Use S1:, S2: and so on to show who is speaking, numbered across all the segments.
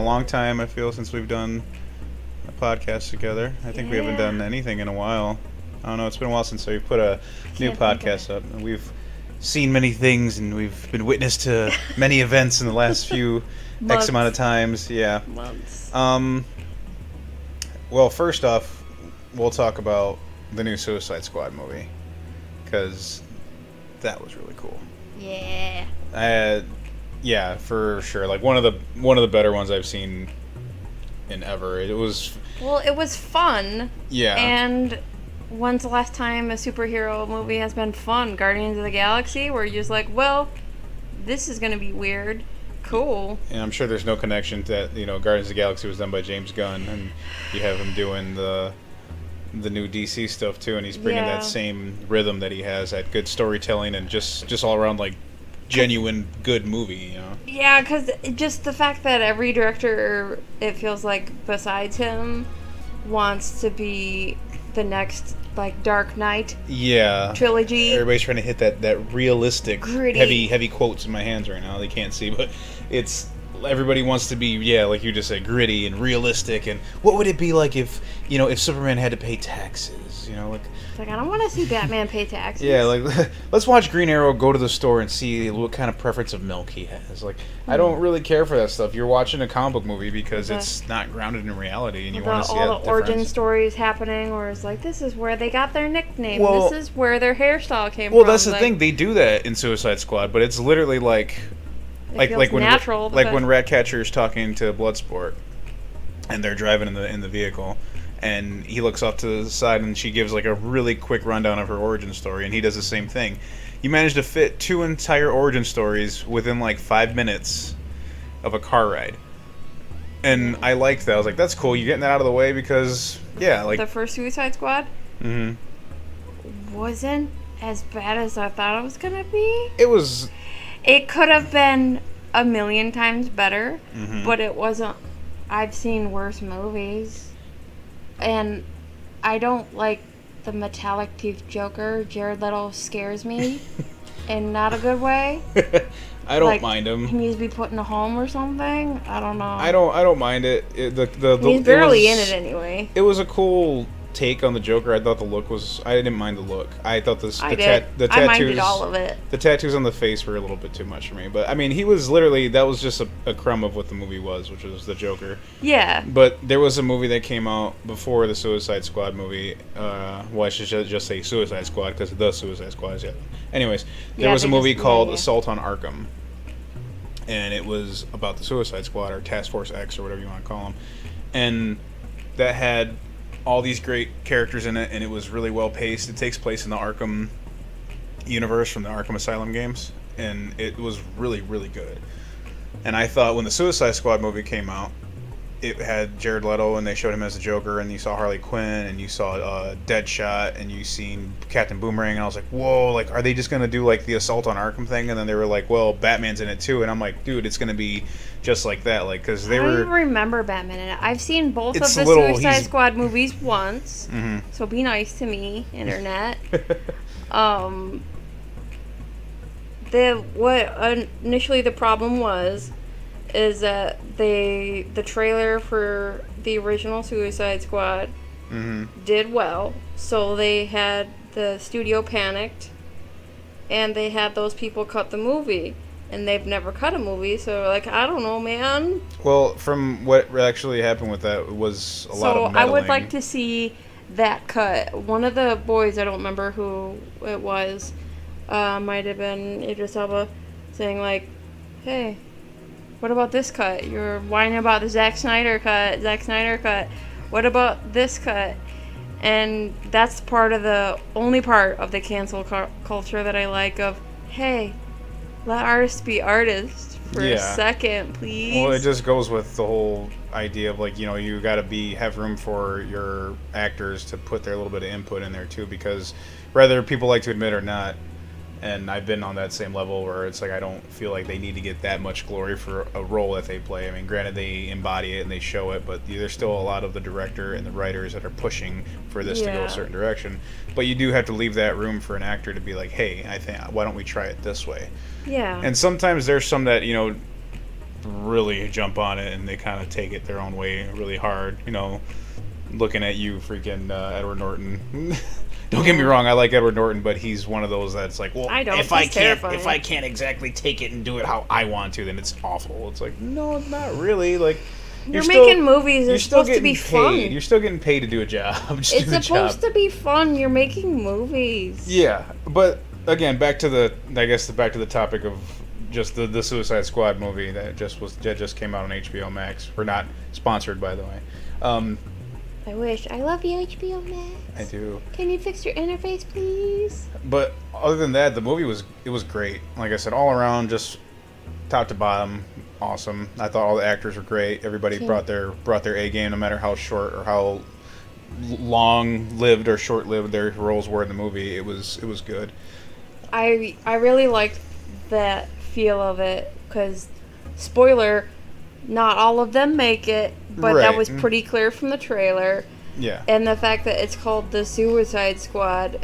S1: long time, I feel, since we've done a podcast together. I think we haven't done anything in a while. I don't know, it's been a while since we put a new podcast up. And we've seen many things, and we've been witness to many events in the last few X amount of times. Yeah.
S2: Months.
S1: Well, first off, we'll talk about the new Suicide Squad movie, because that was really cool.
S2: Yeah.
S1: Yeah, for sure. Like one of the better ones I've seen in ever. It was
S2: fun.
S1: Yeah.
S2: And when's the last time a superhero movie has been fun? Guardians of the Galaxy, where you're just like, well, this is gonna be weird. Cool.
S1: And I'm sure there's no connection to that. Guardians of the Galaxy was done by James Gunn, and you have him doing the new DC stuff too, and he's bringing that same rhythm that he has, that good storytelling, and just all around like genuine good movie.
S2: Yeah, because just the fact that every director, it feels like, besides him, wants to be the next like Dark Knight trilogy.
S1: Everybody's trying to hit that realistic,
S2: gritty,
S1: heavy quotes in my hands right now. They can't see, but it's everybody wants to be like you just said, gritty and realistic. And what would it be like if Superman had to pay taxes?
S2: It's like, I don't want to see Batman pay taxes.
S1: Yeah, like let's watch Green Arrow go to the store and see what kind of preference of milk he has. Like, I don't really care for that stuff. You're watching a comic book movie because it's not grounded in reality, and you want to see
S2: all the origin stories happening, where it's like, this is where they got their nickname. This is where their hairstyle came from.
S1: Well, that's the thing. They do that in Suicide Squad, but it's literally like when
S2: natural,
S1: when Ratcatcher's talking to Bloodsport, and they're driving in the vehicle, and he looks off to the side, and she gives like a really quick rundown of her origin story, and he does the same thing. You managed to fit 2 entire origin stories within like 5 minutes of a car ride, and I liked that. I was like, that's cool. You're getting that out of the way because
S2: the first Suicide Squad wasn't as bad as I thought it was gonna be. It could have been a million times better, but it wasn't. I've seen worse movies, and I don't like the metallic teeth Joker. Jared Leto scares me in not a good way.
S1: I don't mind him.
S2: He needs to be put in a home or something. I don't know.
S1: I don't mind it.
S2: He's barely in it anyway.
S1: It was a cool take on the Joker. I thought the look was. I didn't mind the look. I thought the tattoos.
S2: I minded all of it.
S1: The tattoos on the face were a little bit too much for me. But I mean, he was literally, that was just a crumb of what the movie was, which was the Joker.
S2: Yeah.
S1: But there was a movie that came out before the Suicide Squad movie. Well, I should just say Suicide Squad because the Suicide Squad is Anyways, there was a movie called Assault on Arkham, and it was about the Suicide Squad, or Task Force X, or whatever you want to call them, and that had all these great characters in it, and it was really well paced. It takes place in the Arkham universe from the Arkham Asylum games, and it was really, really good. And I thought when the Suicide Squad movie came out, it had Jared Leto, and they showed him as the Joker, and you saw Harley Quinn, and you saw Deadshot, and you seen Captain Boomerang, and I was like, whoa, like, are they just going to do, like, the Assault on Arkham thing? And then they were like, well, Batman's in it, too. And I'm like, dude, it's going to be just like that, like, because they were...
S2: I don't remember Batman in it. I've seen both of the Suicide Squad movies once, so be nice to me, Internet. Initially the problem was... is that the trailer for the original Suicide Squad did well, so they had the studio panicked, and they had those people cut the movie, and they've never cut a movie, so like, I don't know, man.
S1: Well, from what actually happened with that was a lot of meddling.
S2: So I would like to see that cut. One of the boys, I don't remember who it was, might have been Idris Elba, saying like, hey, what about this cut? You're whining about the Zack Snyder cut. What about this cut? And that's only part of the cancel culture that I like of, hey, let artists be artists for a second, please.
S1: Well, it just goes with the whole idea of, like, you got to have room for your actors to put their little bit of input in there, too, because whether people like to admit or not, and I've been on that same level where it's like I don't feel like they need to get that much glory for a role that they play. I mean, granted, they embody it and they show it, but there's still a lot of the director and the writers that are pushing for this to go a certain direction. But you do have to leave that room for an actor to be like, hey, I think, why don't we try it this way?
S2: Yeah.
S1: And sometimes there's some that, really jump on it, and they kind of take it their own way really hard. You know, looking at you, freaking Edward Norton. Don't get me wrong, I like Edward Norton, but he's one of those that's like, well, if I can't exactly take it and do it how I want to, then it's awful. It's like, no, not really. Like,
S2: you're making movies. It's supposed to be fun.
S1: You're still getting paid to do a job.
S2: It's supposed to be fun. You're making movies.
S1: Yeah, but again, back to the topic of just the Suicide Squad movie that just came out on HBO Max. We're not sponsored, by the way.
S2: I wish. I love you, HBO Max.
S1: I do.
S2: Can you fix your interface, please?
S1: But other than that, the movie was great. Like I said, all around, just top to bottom, awesome. I thought all the actors were great. Everybody brought their A game, no matter how short or how long-lived or short-lived their roles were in the movie. It was good.
S2: I really liked that feel of it because, spoiler, not all of them make it, but that was pretty clear from the trailer.
S1: Yeah.
S2: And the fact that it's called the Suicide Squad,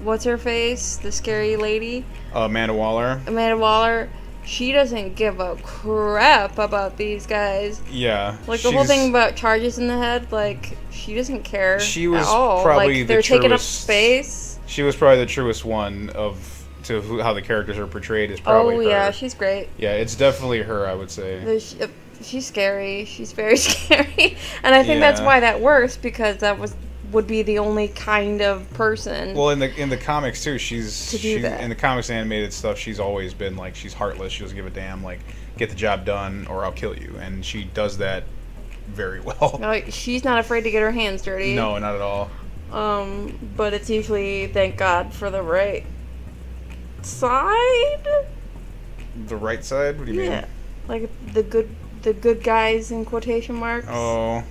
S2: what's her face? The scary lady?
S1: Amanda
S2: Waller. She doesn't give a crap about these guys.
S1: Yeah.
S2: Like, the whole thing about charges in the head, like, she doesn't care
S1: she was
S2: at all.
S1: Probably
S2: like, they're taking up space.
S1: She was probably the truest one to how the characters are portrayed is probably her.
S2: Oh, yeah, she's great.
S1: Yeah, it's definitely her, I would say.
S2: She's scary. She's very scary. And I think that's why that works, because that would be the only kind of person.
S1: Well, in the comics too, she's
S2: that.
S1: In the comics and animated stuff, she's always been like, she's heartless. She doesn't give a damn. Like, get the job done or I'll kill you, and she does that very well.
S2: Like, she's not afraid to get her hands dirty.
S1: No, not at all.
S2: But it's usually, thank God, for the right side.
S1: The right side? What do you mean?
S2: Yeah, like the good guys in quotation marks.
S1: Oh.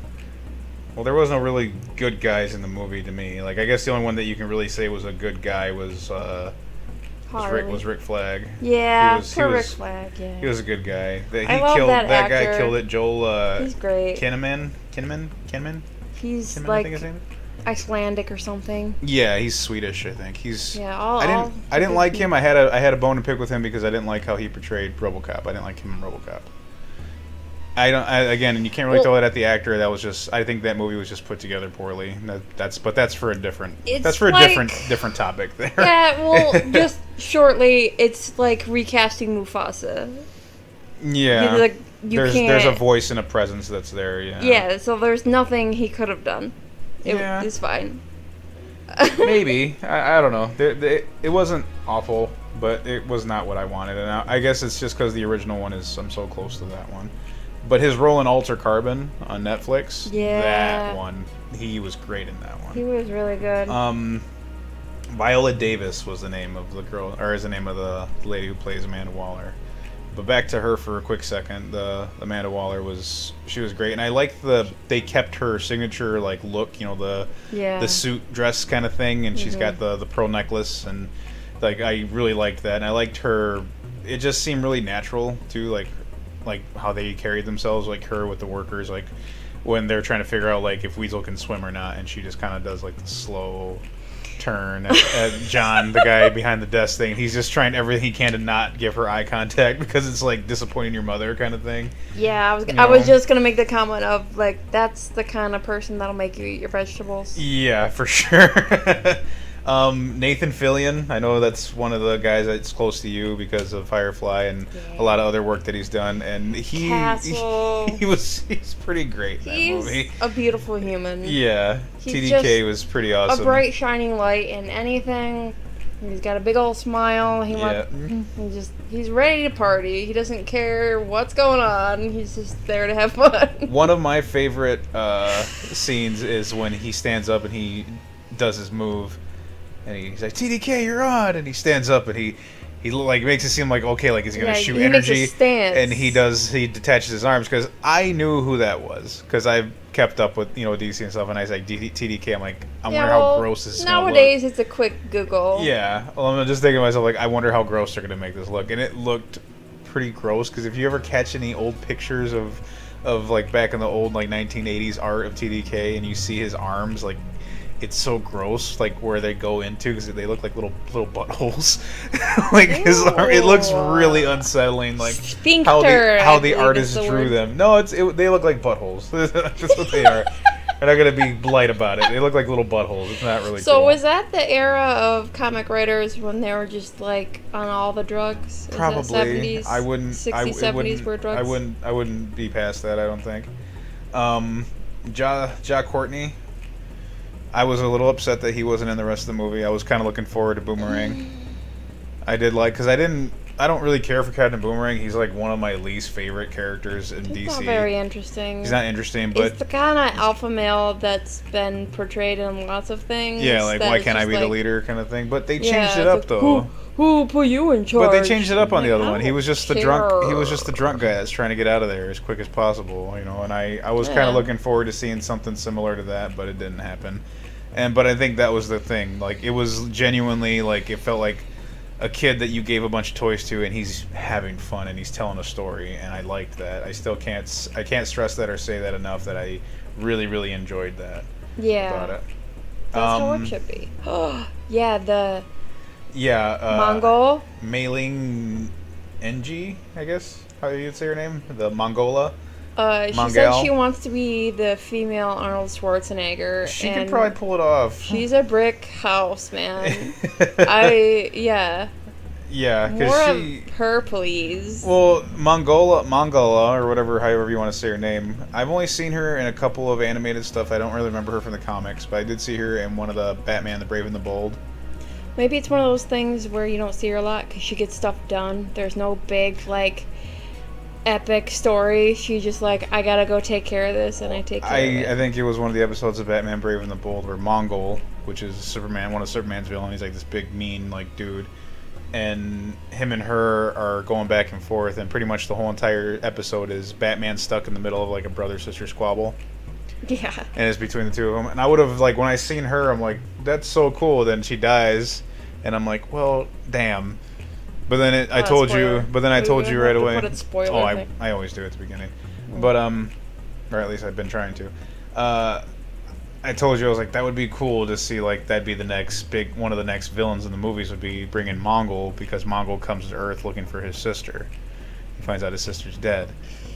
S1: Well, there was no really good guys in the movie to me. Like, I guess the only one that you can really say was a good guy was Rick Flag.
S2: Yeah, Rick Flag. Yeah,
S1: he was a good guy.
S2: I love that actor.
S1: Guy killed it. Joel.
S2: He's great.
S1: Kinnaman.
S2: He's
S1: Kinnaman,
S2: like
S1: I think his name is?
S2: Icelandic or something.
S1: Yeah, he's Swedish, I think. He's.
S2: Yeah,
S1: I didn't like him. I had a bone to pick with him because I didn't like how he portrayed RoboCop. I didn't like him in RoboCop. Again, and you can't really throw it at the actor. That was just, I think that movie was just put together poorly. That's for a different different topic there.
S2: Yeah, well, just shortly, it's like recasting Mufasa.
S1: Yeah, there's a voice and a presence that's there. Yeah.
S2: Yeah, so there's nothing he could have done. It's fine.
S1: Maybe I don't know. It wasn't awful, but it was not what I wanted, and I guess it's just because the original one I'm so close to that one. But his role in Alter Carbon on Netflix, that one, he was great in that one.
S2: He was really good.
S1: Viola Davis was the name of the girl, or is the name of the lady who plays Amanda Waller. But back to her for a quick second. Amanda Waller was great, and I like they kept her signature like look, you know, the suit dress kind of thing, and she's got the pearl necklace, and like I really liked that, and I liked her. It just seemed really natural too, like how they carried themselves, like her with the workers, like when they're trying to figure out like if Weasel can swim or not, and she just kind of does like the slow turn at John, the guy behind the desk thing. He's just trying everything he can to not give her eye contact because it's like disappointing your mother kind of thing.
S2: Yeah, I was just gonna make the comment of like that's the kind of person that'll make you eat your vegetables.
S1: Yeah, for sure. Nathan Fillion, I know that's one of the guys that's close to you because of Firefly and a lot of other work that he's done, and he's pretty great in that movie.
S2: He's a beautiful human.
S1: Yeah, TDK was pretty awesome.
S2: A bright shining light in anything. He's got a big old smile. He's ready to party. He doesn't care what's going on. He's just there to have fun.
S1: One of my favorite scenes is when he stands up and he does his move. And he's like, TDK, you're on! And he stands up and he like makes it seem like, okay, like he's gonna shoot energy.
S2: Makes a stance.
S1: And he detaches his arms because I knew who that was because I've kept up with DC and stuff, and I was like TDK. I'm like, I wonder how gross this is gonna look.
S2: Nowadays it's a quick Google.
S1: Yeah, well, I'm just thinking to myself like, I wonder how gross they're gonna make this look, and it looked pretty gross because if you ever catch any old pictures of like back in the old like 1980s art of TDK and you see his arms like. it's so gross, like where they go into, because they look like little buttholes. Like his arm, it looks really unsettling. Like
S2: Sphincter,
S1: how the artist drew them. No, they look like buttholes. That's what they are. I'm not gonna be blight about it. They look like little buttholes. It's not really.
S2: So
S1: cool.
S2: was that the era of comic writers when they were just like on all the drugs? Is
S1: Probably.
S2: 70s,
S1: I wouldn't.
S2: 60s, 70s were drugs.
S1: I wouldn't be past that. I don't think. Ja Courtney. I was a little upset that he wasn't in the rest of the movie. I was kind of looking forward to Boomerang. I did because I don't really care for Captain Boomerang. He's like one of my least favorite characters in DC. He's
S2: not very interesting.
S1: He's not interesting, but
S2: he's the kind of alpha male that's been portrayed in lots of things.
S1: Yeah, like why can't I be the leader kind of thing. But they changed it up though.
S2: Who put you in charge?
S1: But they changed it up on the other one. He was just the drunk. He was just the drunk guy that's trying to get out of there as quick as possible, you know. And I was kind of looking forward to seeing something similar to that, but it didn't happen. But I think that was the thing. Like it was genuinely like it felt like a kid that you gave a bunch of toys to, and he's having fun and he's telling a story, and I liked that. I can't stress that or say that enough that I really, really enjoyed that.
S2: Yeah.
S1: About it.
S2: That's how it should be. Yeah,
S1: Mongol. Mei-Ling Ng, I guess how you'd say her name. The Mongola.
S2: She said she wants to be the female Arnold Schwarzenegger.
S1: She could probably pull it off.
S2: She's a brick house, man. Yeah, because she... of her, please.
S1: Well, Mongola, or however you want to say her name. I've only seen her in a couple of animated stuff. I don't really remember her from the comics, but I did see her in one of the Batman, the Brave and the Bold.
S2: Maybe it's one of those things where you don't see her a lot because she gets stuff done. There's no big, like... epic story. She just like, I gotta go take care of this, and I take care of it.
S1: I think it was one of the episodes of Batman Brave and the Bold where Mongol, which is Superman, one of Superman's villains, he's like this big mean like dude, and him and her are going back and forth, and pretty much the whole entire episode is Batman stuck in the middle of like a brother-sister squabble.
S2: Yeah.
S1: And it's between the two of them. And I would have like when I seen her, I'm like, that's so cool. Then she dies, and I'm like, well, damn. But then I told you right away. I always do at the beginning. But or at least I've been trying to. I told you I was like that would be cool to see, like that'd be the next one of the next villains in the movies would be bringing Mongol, because Mongol comes to Earth looking for his sister. He finds out his sister's dead.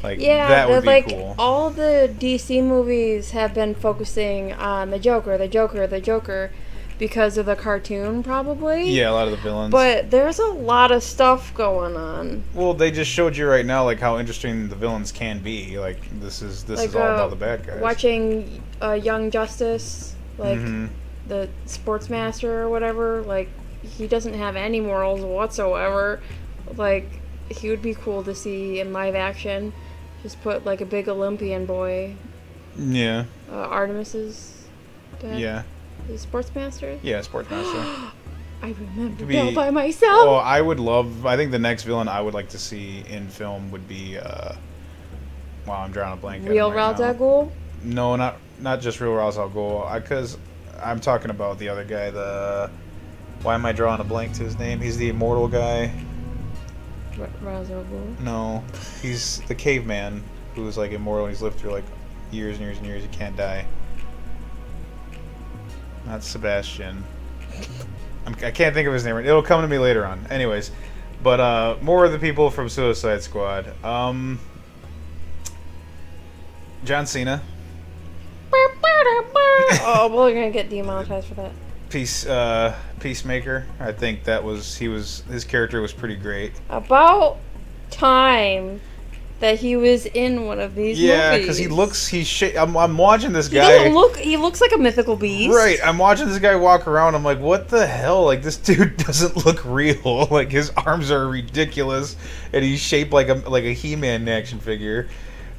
S1: Like that would be cool.
S2: All the DC movies have been focusing on the Joker. Because of the cartoon, probably.
S1: Yeah, a lot of the villains.
S2: But there's a lot of stuff going on.
S1: Well, they just showed you right now, like how interesting the villains can be. Like this is all about the bad guys.
S2: Watching Young Justice, like the Sportsmaster or whatever. Like he doesn't have any morals whatsoever. Like he would be cool to see in live action. Just put like a big Olympian boy.
S1: Yeah.
S2: Artemis's dad.
S1: Yeah.
S2: The Sportsmaster?
S1: Yeah, Sportsmaster.
S2: I remember Bill by myself.
S1: Oh, I think the next villain I would like to see in film would be wow, I'm drawing a blank.
S2: Real Ra's al Ghul?
S1: No, not just Real Ra's al Ghul. Because I'm talking about the other guy, why am I drawing a blank to his name? He's the immortal guy.
S2: Ra's al Ghul?
S1: No. He's the caveman who's like immortal. He's lived through like years and years and years. He can't die. Not Sebastian. I can't think of his name. It'll come to me later on. Anyways, but more of the people from Suicide Squad. John Cena.
S2: Oh, we're gonna get demonetized for that.
S1: Peacemaker. I think his character was pretty great.
S2: About time that he was in one of these movies.
S1: Yeah, because I'm watching this guy.
S2: He looks like a mythical beast.
S1: Right, I'm watching this guy walk around. I'm like, what the hell? Like, this dude doesn't look real. Like, his arms are ridiculous, and he's shaped like a He-Man action figure.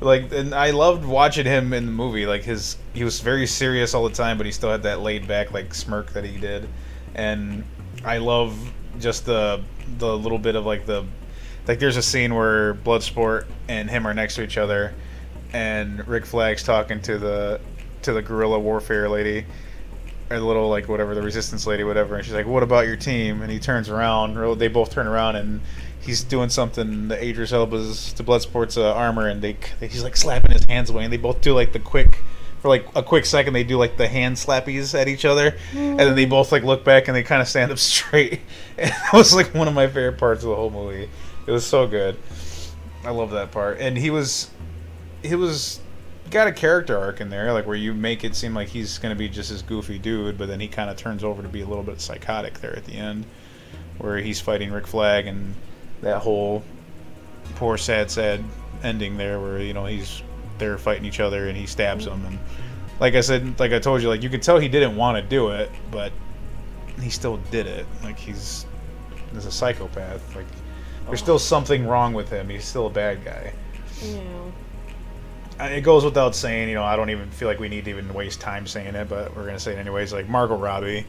S1: Like, and I loved watching him in the movie. Like, he was very serious all the time, but he still had that laid back like smirk that he did. And I love just the little bit of like there's a scene where Bloodsport and him are next to each other, and Rick Flag's talking to the guerrilla warfare lady, or the little like whatever, the resistance lady, whatever, and she's like, "What about your team?" And he turns around. They both turn around, and he's doing something to Idris Elba's, to Bloodsport's armor, and he's like slapping his hands away, and they both do like the quick for like a quick second they do like the hand slappies at each other, and then they both like look back and they kind of stand up straight. And that was like one of my favorite parts of the whole movie. It was so good. I love that part. And he was got a character arc in there, like where you make it seem like he's going to be just this goofy dude, but then he kind of turns over to be a little bit psychotic there at the end, where he's fighting Rick Flag, and that whole poor sad ending there, where they're fighting each other and he stabs him, and like I said, like I told you, like you could tell he didn't want to do it, but he still did it. Like he's a psychopath. Like there's still something wrong with him. He's still a bad guy.
S2: Yeah.
S1: It goes without saying, I don't even feel like we need to even waste time saying it, but we're going to say it anyways. Like, Margot Robbie.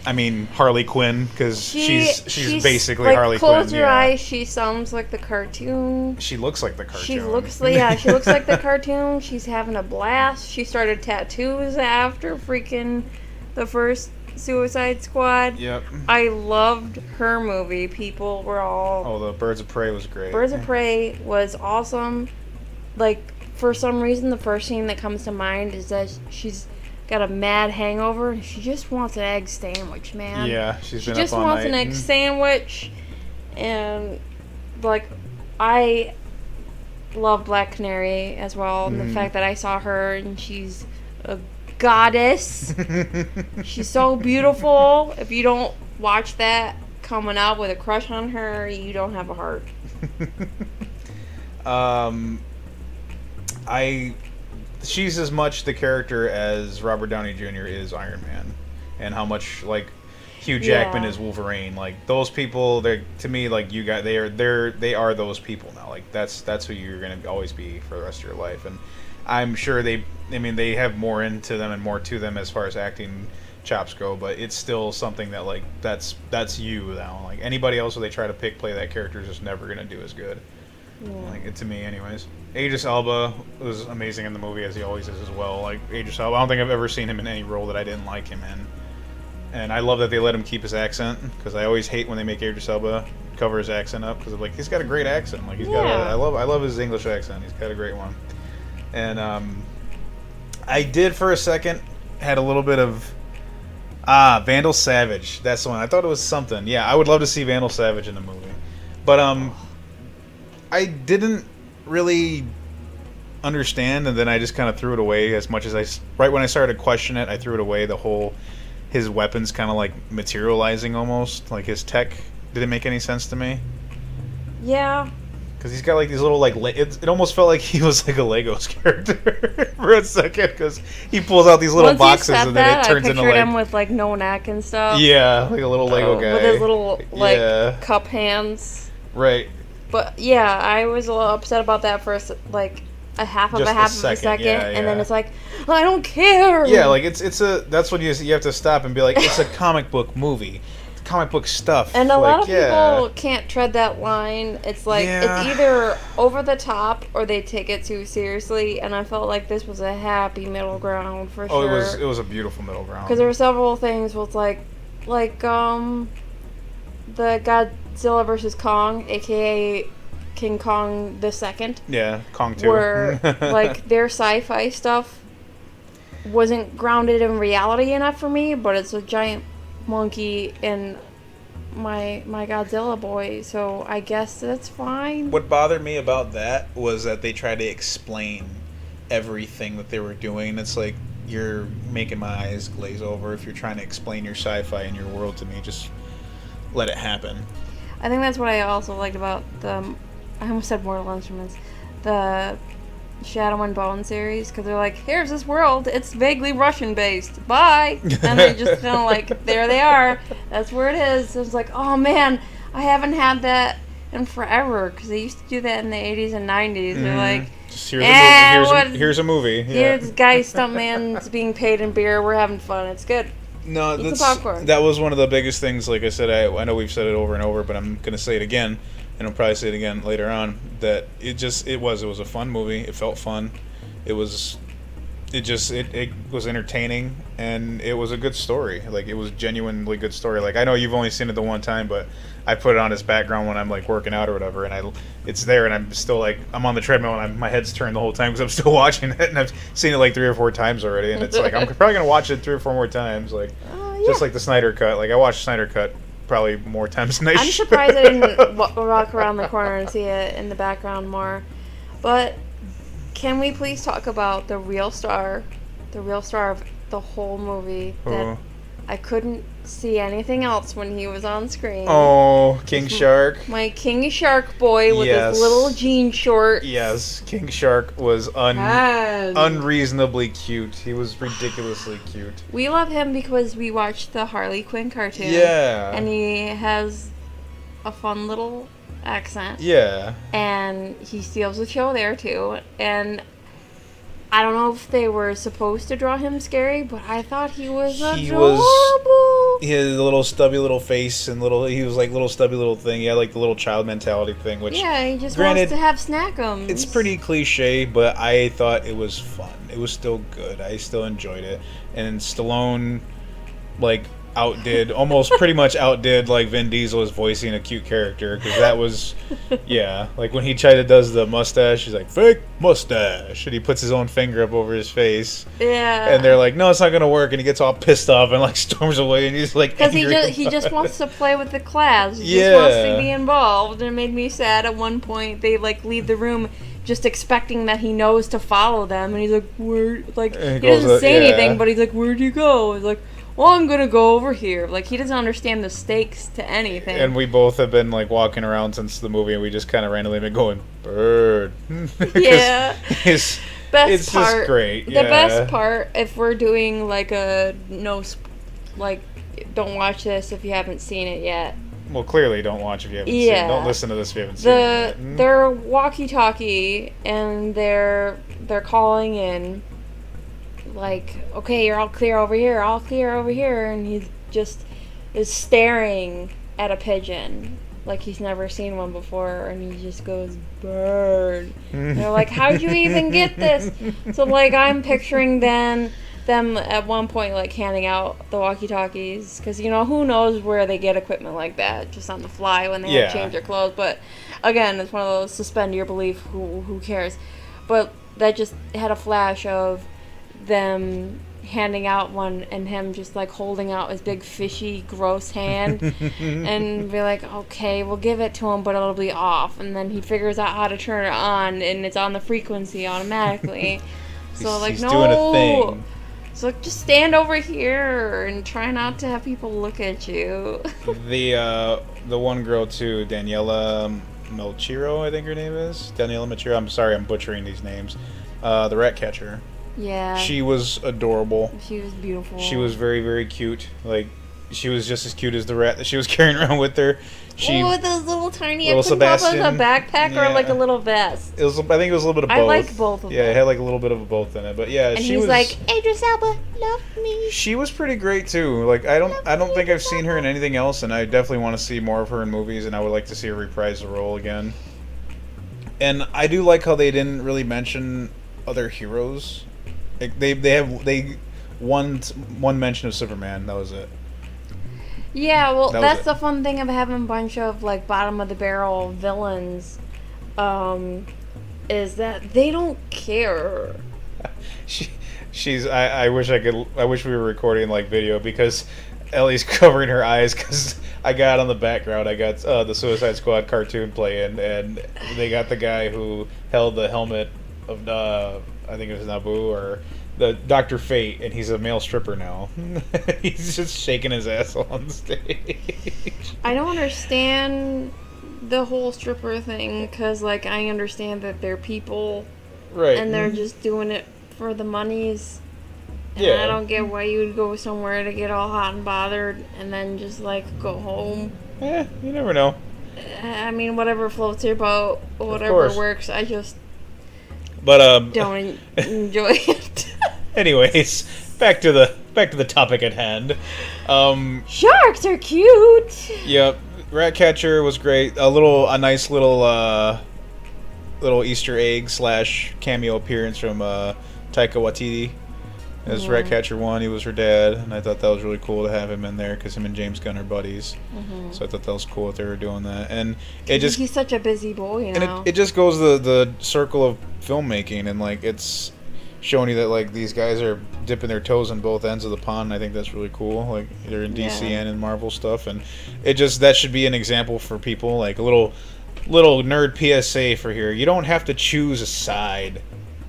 S1: I mean, Harley Quinn, because she's basically like, Harley Quinn.
S2: Close your eyes, she sounds like the cartoon.
S1: She looks like the cartoon.
S2: She looks like the cartoon. She's having a blast. She started tattoos after freaking the first Suicide Squad.
S1: Yep.
S2: I loved her movie. People were all...
S1: Oh, the Birds of Prey was great.
S2: Birds of Prey was awesome. Like, for some reason, the first scene that comes to mind is that she's got a mad hangover and she just wants an egg sandwich, man.
S1: Yeah, she
S2: just wants an egg sandwich. And, like, I love Black Canary as well. And the fact that I saw her and she's a goddess. She's so beautiful. If you don't watch that coming out with a crush on her, you don't have a heart.
S1: She's as much the character as Robert Downey Jr. is Iron Man, and how much like Hugh Jackman is Wolverine. Like those people, they to me like you got they are those people now. Like that's who you're gonna always be for the rest of your life. And I'm sure they have more into them and more to them as far as acting chops go, but it's still something that like that's you now. Like anybody else who they try to play that character is just never gonna do as good. Like to me, anyways. Idris Elba was amazing in the movie, as he always is as well. Like Idris Elba, I don't think I've ever seen him in any role that I didn't like him in. And I love that they let him keep his accent, because I always hate when they make Idris Elba cover his accent up, because like he's got a great accent. Like I love his English accent. He's got a great one. And I did for a second had a little bit of Vandal Savage. That's the one. I thought it was something. Yeah, I would love to see Vandal Savage in the movie, but I didn't really understand, and then I just kind of threw it away as much as right when I started to question it, I threw it away. The whole his weapons kind of like materializing almost, like his tech didn't make any sense to me.
S2: Yeah.
S1: Because he's got like these little like it almost felt like he was like a Legos character for a second, because he pulls out these little boxes and then it turns into like
S2: him with like no neck and stuff.
S1: Yeah, like a little Lego guy
S2: with his little like cup hands.
S1: Right.
S2: But yeah, I was a little upset about that for like a half of a second, and then it's like, I don't care.
S1: Yeah, like it's that's when you have to stop and be like, it's a comic book movie, it's comic book stuff.
S2: And a lot of people can't tread that line. It's like it's either over the top or they take it too seriously. And I felt like this was a happy middle ground for sure.
S1: Oh, it was a beautiful middle ground.
S2: Because there were several things with like the Godzilla vs. Kong, aka King Kong the Second.
S1: Yeah, Kong 2.
S2: Where like their sci-fi stuff wasn't grounded in reality enough for me, but it's a giant monkey and my Godzilla boy, so I guess that's fine.
S1: What bothered me about that was that they tried to explain everything that they were doing. It's like, you're making my eyes glaze over if you're trying to explain your sci-fi and your world to me. Just let it happen.
S2: I think that's what I also liked about I almost said Mortal Instruments, the Shadow and Bone series, because they're like, here's this world, it's vaguely Russian based, bye, and they just kind of like, there they are, that's where it is. It was like, oh man, I haven't had that in forever, because they used to do that in the 80s and 90s. They're like,
S1: here's a movie. Yeah.
S2: Here's guy stuntman's being paid in beer, we're having fun, it's good.
S1: No, that was one of the biggest things. Like I said, I know we've said it over and over, but I'm gonna say it again, and I'll probably say it again later on. That it was a fun movie. It felt fun. It was it was entertaining, and it was a good story. Like, it was genuinely good story. Like, I know you've only seen it the one time, but I put it on as background when I'm like working out or whatever, and it's there, and I'm still like, I'm on the treadmill and my head's turned the whole time because I'm still watching it, and I've seen it like 3 or 4 times already, and it's like I'm probably gonna watch it 3 or 4 more times, like just like the Snyder Cut. Like, I watched Snyder Cut probably more times than I
S2: I'm
S1: should.
S2: surprised I didn't walk around the corner and see it in the background more. But can we please talk about the real star of the whole movie? That I couldn't see anything else when he was on screen.
S1: Oh, King Shark.
S2: My King Shark boy with his little jean shorts.
S1: Yes, King Shark was unreasonably cute. He was ridiculously cute.
S2: We love him because we watched the Harley Quinn cartoon.
S1: Yeah.
S2: And he has a fun little accent.
S1: Yeah.
S2: And he steals the show there, too. And I don't know if they were supposed to draw him scary, but I thought he was adorable.
S1: He had a little stubby little face and he was like little stubby little thing. He had like the little child mentality thing, which
S2: he just wants to have snackums.
S1: It's pretty cliche, but I thought it was fun. It was still good. I still enjoyed it. And Stallone, like, pretty much outdid like Vin Diesel as voicing a cute character, because that was like when he does the mustache, he's like, fake mustache, and he puts his own finger up over his face, and they're like, no, it's not gonna work, and he gets all pissed off and like storms away, and he's like,
S2: because he just wants to play with the class, he just wants to be involved. And it made me sad at one point they like leave the room just expecting that he knows to follow them, and he's like, where, like, he doesn't say anything, but he's like, where'd you go? He's like, well, I'm gonna go over here. Like, he doesn't understand the stakes to anything.
S1: And we both have been like walking around since the movie, and we just kind of randomly been going, bird.
S2: Yeah.
S1: It's just great.
S2: The best part, if we're doing like don't watch this if you haven't seen it yet.
S1: Well, clearly don't watch if you haven't seen it. Don't listen to this if you haven't seen it yet.
S2: They're walkie-talkie, and they're calling in. Like, okay, you're all clear over here, and he just is staring at a pigeon like he's never seen one before, and he just goes, bird. And they're like, how'd you even get this? So, like, I'm picturing them at one point, like, handing out the walkie-talkies, because, you know, who knows where they get equipment like that, just on the fly when they have to change their clothes. But, again, it's one of those suspend your belief, who cares. But that just had a flash of them handing out one, and him just like holding out his big fishy gross hand and be like, okay, we'll give it to him, but it'll be off, and then he figures out how to turn it on, and it's on the frequency automatically. So like,
S1: he's
S2: no,
S1: doing a thing.
S2: So like, just stand over here and try not to have people look at you. The
S1: one girl too, Daniela Melchiro, I think her name is Daniela Melchiro. I'm sorry, I'm butchering these names. The rat catcher.
S2: Yeah.
S1: She was adorable.
S2: She was beautiful.
S1: She was very, very cute. Like, she was just as cute as the rat that she was carrying around with her.
S2: With those little tiny, I couldn't tell if it was a backpack or like a little vest.
S1: I think it was a little bit of both.
S2: I liked both of them.
S1: Yeah, it had like a little bit of both in it. But yeah,
S2: and she was like, Idris Elba, love me.
S1: She was pretty great too. Like, I don't think I've seen her in anything else, and I definitely want to see more of her in movies, and I would like to see her reprise the role again. And I do like how they didn't really mention other heroes. Like, they one mention of Superman. That was it.
S2: Yeah, well, that's the fun thing of having a bunch of like bottom of the barrel villains, is that they don't care.
S1: I wish we were recording like video, because Ellie's covering her eyes, because I got on the background. I got the Suicide Squad cartoon playing, and they got the guy who held the helmet of I think it was Naboo or the Dr. Fate, and he's a male stripper now. He's just shaking his ass on stage.
S2: I don't understand the whole stripper thing, because like, I understand that they're people,
S1: right,
S2: and they're just doing it for the monies. And I don't get why you would go somewhere to get all hot and bothered and then just like go home.
S1: You never know.
S2: I mean, whatever floats your boat, whatever works. I just don't enjoy it.
S1: Anyways, back to the topic at hand.
S2: Sharks are cute.
S1: Yep, Ratcatcher was great. A nice little Easter egg / cameo appearance from Taika Waititi. As Ratcatcher 1, he was her dad, and I thought that was really cool to have him in there because him and James Gunn are buddies. So I thought that was cool that they were doing that. And it just
S2: he's such a busy boy, you know.
S1: And it just goes the circle of filmmaking, and like it's showing you that like these guys are dipping their toes in both ends of the pond. And I think that's really cool. Like they're in DC and in Marvel stuff, and it just that should be an example for people. Like a little nerd PSA for here. You don't have to choose a side.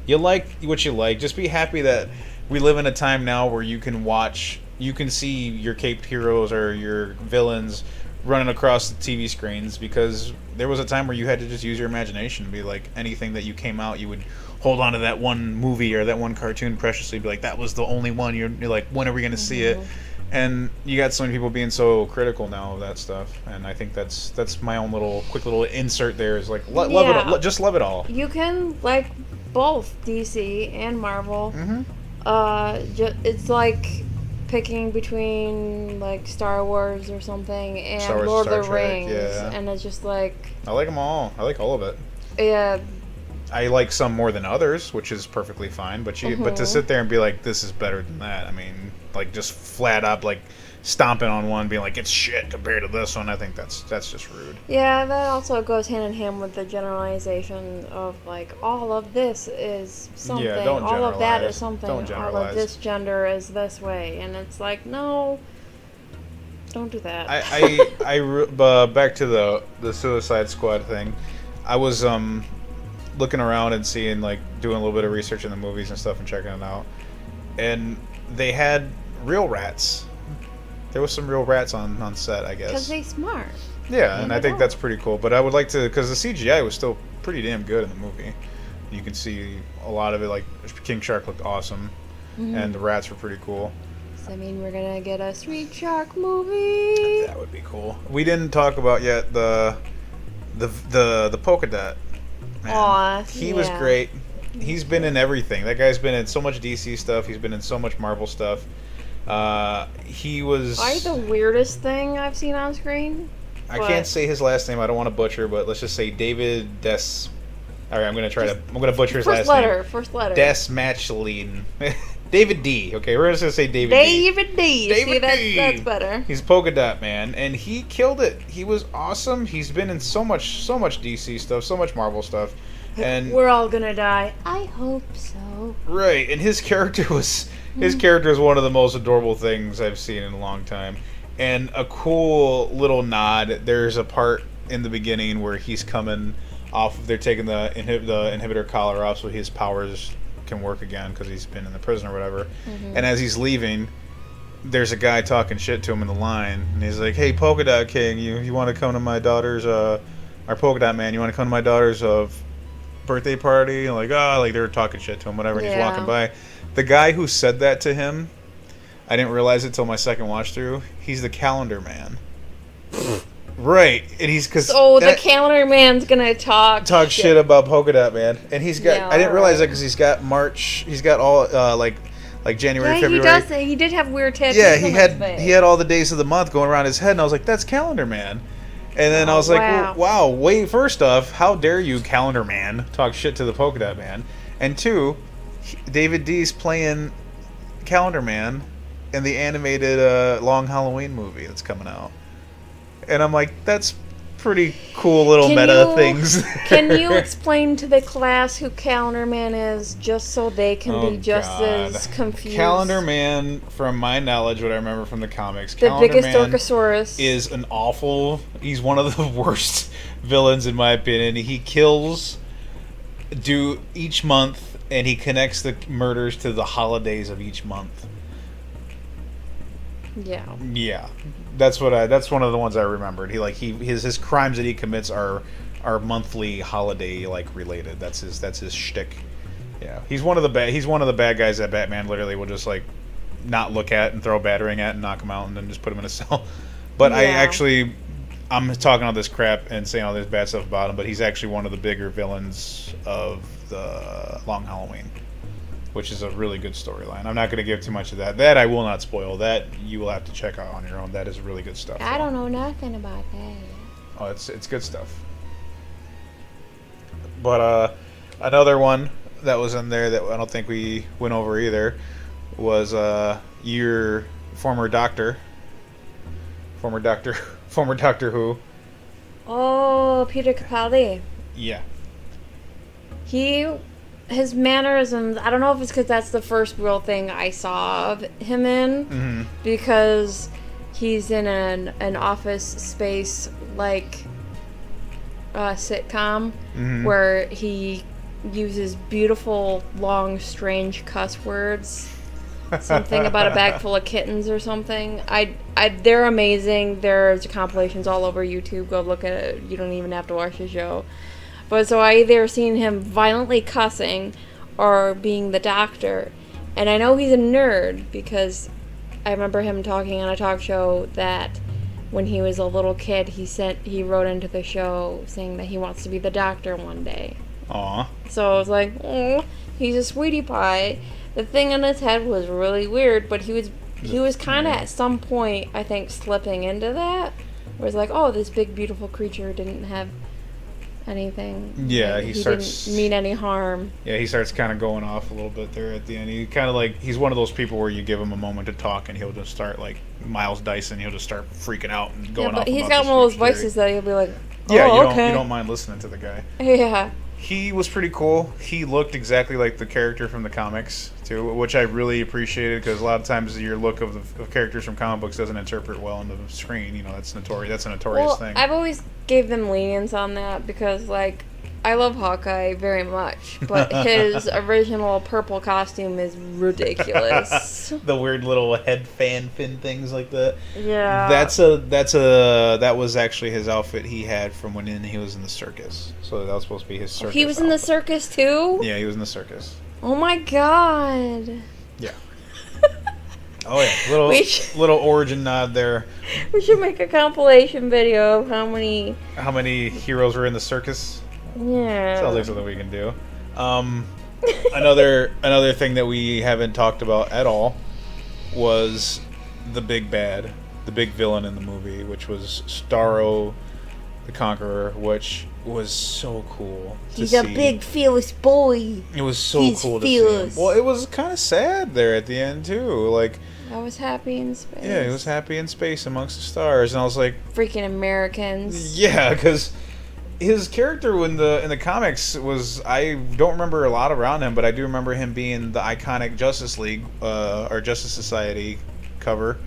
S1: You like what you like. Just be happy that we live in a time now where you can see your caped heroes or your villains running across the TV screens, because there was a time where you had to just use your imagination. Be like anything that you came out, you would hold on to that one movie or that one cartoon preciously. Be like, that was the only one. You're like, when are we going to see it? And you got so many people being so critical now of that stuff, and I think that's my own quick little insert there. Is like love it all. Just love it all.
S2: You can like both DC and Marvel. It's like picking between like Star Wars or something and Lord of the Rings, and it's just like
S1: I like them all. I like all of it.
S2: Yeah.
S1: I like some more than others, which is perfectly fine. But but to sit there and be like, this is better than that. I mean, like just flat up like stomping on one, being like it's shit compared to this one. I think that's just rude.
S2: Yeah, that also goes hand in hand with the generalization of like all of this is something, all of that is something, all of this gender is this way, and it's like no, don't do that.
S1: Back to the Suicide Squad thing. I was looking around and seeing like doing a little bit of research in the movies and stuff and checking it out, and they had real rats. There was some real rats on set, I guess.
S2: Because they smart.
S1: Yeah, and I think that's pretty cool. But I would like to, because the CGI was still pretty damn good in the movie. You can see a lot of it. Like King Shark looked awesome, and the rats were pretty cool.
S2: Does that mean we're gonna get a Street Shark movie?
S1: That would be cool. We didn't talk about yet the polka dot. Man.
S2: Aw,
S1: he was great. He's been in everything. That guy's been in so much DC stuff. He's been in so much Marvel stuff. He was
S2: probably the weirdest thing I've seen on screen.
S1: I can't say his last name. I don't want to butcher, but let's just say David Des. All right, I'm gonna butcher his last name.
S2: First letter.
S1: Des Matchlin. David D. Okay, we're just gonna say David
S2: D. See, that's better.
S1: He's Polka Dot Man, and he killed it. He was awesome. He's been in so much DC stuff, so much Marvel stuff, and
S2: we're all gonna die. I hope so.
S1: Right, and his character is one of the most adorable things I've seen in a long time, and a cool little nod. There's a part in the beginning where he's coming off. They're taking the inhibitor collar off, so his powers can work again because he's been in the prison or whatever. And as he's leaving, there's a guy talking shit to him in the line, and he's like, "Hey, Polka Dot King, you want to come to my daughter's our Polka Dot Man? You want to come to my daughter's birthday party?" And like they were talking shit to him, whatever. And he's walking by. The guy who said that to him, I didn't realize it till my second watch through. He's the Calendar Man. Right, and he's
S2: the Calendar Man's gonna talk
S1: shit about Polka Dot Man, and he's got. I didn't realize that because he's got March. He's got all like January, February.
S2: He did have weird tattoos.
S1: Yeah, he had all the days of the month going around his head, and I was like, that's Calendar Man. And then I was like, wow, wait. First off, how dare you, Calendar Man, talk shit to the Polka Dot Man? And two, David D's playing Calendar Man in the animated Long Halloween movie that's coming out. And I'm like, that's pretty cool little things.
S2: Can you explain to the class who Calendar Man is, just so they can be just as confused?
S1: Calendar Man, from my knowledge, what I remember from the comics,
S2: the biggest Orcosaurus
S1: is an awful. He's one of the worst villains in my opinion. He kills each month, and he connects the murders to the holidays of each month. Yeah. That's one of the ones I remembered. His crimes that he commits are monthly holiday related. That's his shtick. Yeah. He's one of the bad guys that Batman literally will just not look at and throw a battering at and knock him out and then just put him in a cell. But I'm talking all this crap and saying all this bad stuff about him, but he's actually one of the bigger villains of the Long Halloween, which is a really good storyline. I'm not going to give too much of that. That I will not spoil. That you will have to check out on your own. That is really good stuff.
S2: I don't know nothing about that.
S1: Oh, it's good stuff. But another one that was in there that I don't think we went over either was your former doctor, former Doctor, former Doctor Who.
S2: Oh, Peter Capaldi.
S1: Yeah.
S2: His mannerisms, I don't know if it's because that's the first real thing I saw of him in, because he's in an office space like sitcom where he uses beautiful, long, strange cuss words. Something about a bag full of kittens or something. They're amazing. There's compilations all over YouTube. Go look at it. You don't even have to watch the show. But so I either seen him violently cussing or being the doctor. And I know he's a nerd because I remember him talking on a talk show that when he was a little kid, he wrote into the show saying that he wants to be the doctor one day.
S1: Aw.
S2: So I was like, oh, he's a sweetie pie. The thing on his head was really weird, but he was kind of at some point, I think, slipping into that. Where it's like, oh, this big beautiful creature didn't have anything.
S1: Yeah,
S2: like, he didn't mean any harm.
S1: Yeah, he starts kind of going off a little bit there at the end. He kind of like, he's one of those people where you give him a moment to talk and he'll just start like Miles Dyson. He'll just start freaking out and going off.
S2: Yeah, but he's got one of those voices that he'll be like, oh,
S1: yeah,
S2: okay.
S1: You don't mind listening to the guy.
S2: Yeah.
S1: He was pretty cool. He looked exactly like the character from the comics too, which I really appreciated because a lot of times your look of characters from comic books doesn't interpret well on the screen. You know, that's notorious. That's a notorious thing.
S2: I've always gave them lenience on that because, like, I love Hawkeye very much, but his original purple costume is ridiculous.
S1: The weird little head fan fin things like that.
S2: Yeah.
S1: That was actually his outfit he had from when he was in the circus. So that was supposed to be his circus.
S2: He was in the circus too?
S1: Yeah, he was in the circus.
S2: Oh my god.
S1: Yeah. Oh yeah, little origin nod there.
S2: We should make a compilation video of how many
S1: heroes were in the circus.
S2: Yeah.
S1: Sounds like something we can do. Another thing that we haven't talked about at all was the big bad, the big villain in the movie, which was Starro the Conqueror, which was so cool to see.
S2: He's a big, fearless boy.
S1: It was so cool to see him. Well, it was kind of sad there at the end, too. Like,
S2: I was happy in space.
S1: Yeah, he was happy in space amongst the stars, and I was like...
S2: Freaking Americans.
S1: Yeah, because his character in the comics was... I don't remember a lot around him, but I do remember him being the iconic Justice League, or Justice Society cover.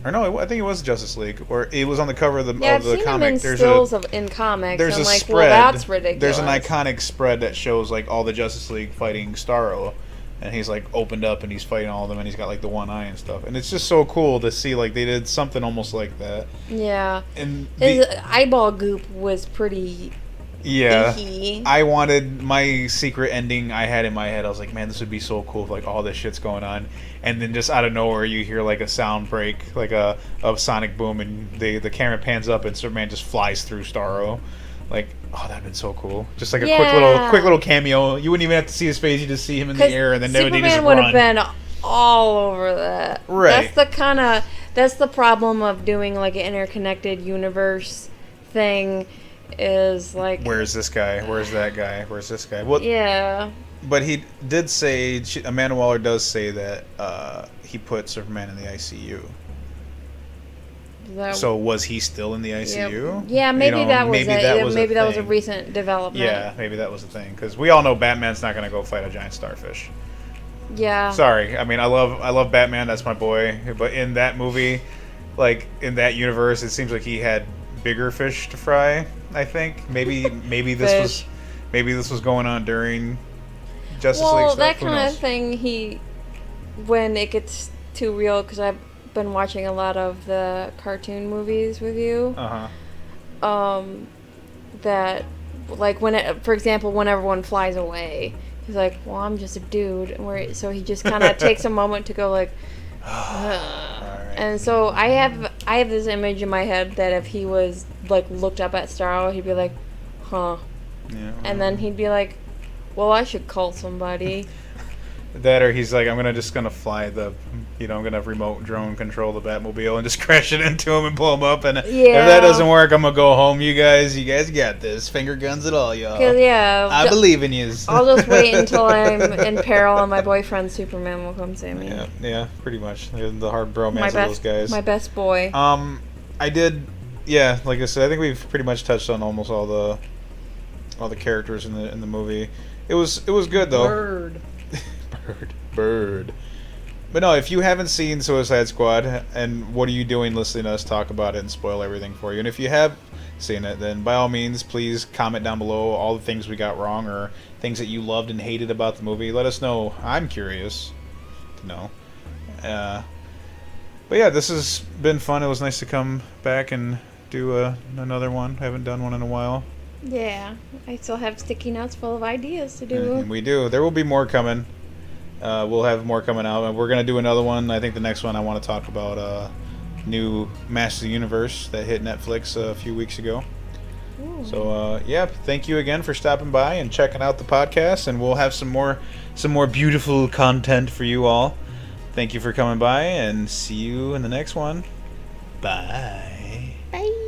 S1: Or no, I think it was Justice League, or it was on the cover of the
S2: I've seen
S1: comic.
S2: Him in stills in comics.
S1: There's
S2: I'm
S1: a
S2: like,
S1: spread.
S2: Well, that's ridiculous.
S1: There's an iconic spread that shows like all the Justice League fighting Starro, and he's like opened up and he's fighting all of them, and he's got like the one eye and stuff, and it's just so cool to see like they did something almost like that.
S2: Yeah,
S1: and
S2: his eyeball goop was pretty.
S1: Yeah,
S2: icky.
S1: I wanted my secret ending I had in my head. I was like, man, this would be so cool if like all this shit's going on, and then just out of nowhere you hear like a sound break, like a sonic boom, and the camera pans up and Superman just flies through Starro. Like, oh, that'd been so cool. Just like a quick little cameo. You wouldn't even have to see his face. You just see him in the air, and then
S2: Superman
S1: they just
S2: would
S1: run.
S2: have been all over that.
S1: Right.
S2: That's the problem of doing like an interconnected universe thing. Is like,
S1: where's this guy? Where's that guy? Where's this guy? Well,
S2: yeah.
S1: But he did say, Amanda Waller does say that he put Superman in the ICU. So was he still in the ICU?
S2: Yeah, maybe that was a recent development.
S1: Yeah, maybe that was the thing, because we all know Batman's not going to go fight a giant starfish.
S2: Yeah.
S1: Sorry, I mean I love Batman. That's my boy. But in that movie, like in that universe, it seems like he had bigger fish to fry. I think maybe this was going on during Justice League stuff.
S2: That kind of thing. When it gets too real, because I've been watching a lot of the cartoon movies with you. That like for example, when everyone flies away, he's like, "Well, I'm just a dude," so he just kind of takes a moment to go like. And so I have this image in my head that if he was like looked up at Starro, he'd be like, "Huh,"
S1: yeah,
S2: and then he'd be like, "Well, I should call somebody."
S1: That or he's like, I'm just gonna fly I'm gonna remote drone control the Batmobile and just crash it into him and pull him up. And if that doesn't work, I'm gonna go home. You guys got this. Finger guns at all, y'all. I believe in you.
S2: I'll just wait until I'm in peril and my boyfriend Superman will come save me.
S1: Yeah, pretty much. The hard bromance of those guys.
S2: My best boy.
S1: I did. Yeah, like I said, I think we've pretty much touched on almost all the characters in the movie. It was good though. Bird. But no, if you haven't seen Suicide Squad, and what are you doing listening to us talk about it and spoil everything for you? And if you have seen it, then by all means, please comment down below all the things we got wrong or things that you loved and hated about the movie. Let us know. I'm curious to know. But yeah, this has been fun. It was nice to come back and do another one. I haven't done one in a while.
S2: Yeah, I still have sticky notes full of ideas to do.
S1: And we do. There will be more coming. We'll have more coming out, and we're gonna do another one. I think the next one I want to talk about new Masters of the Universe that hit Netflix a few weeks ago. Ooh. So yeah, thank you again for stopping by and checking out the podcast, and we'll have some more beautiful content for you all. Thank you for coming by, and see you in the next one. Bye.
S2: Bye.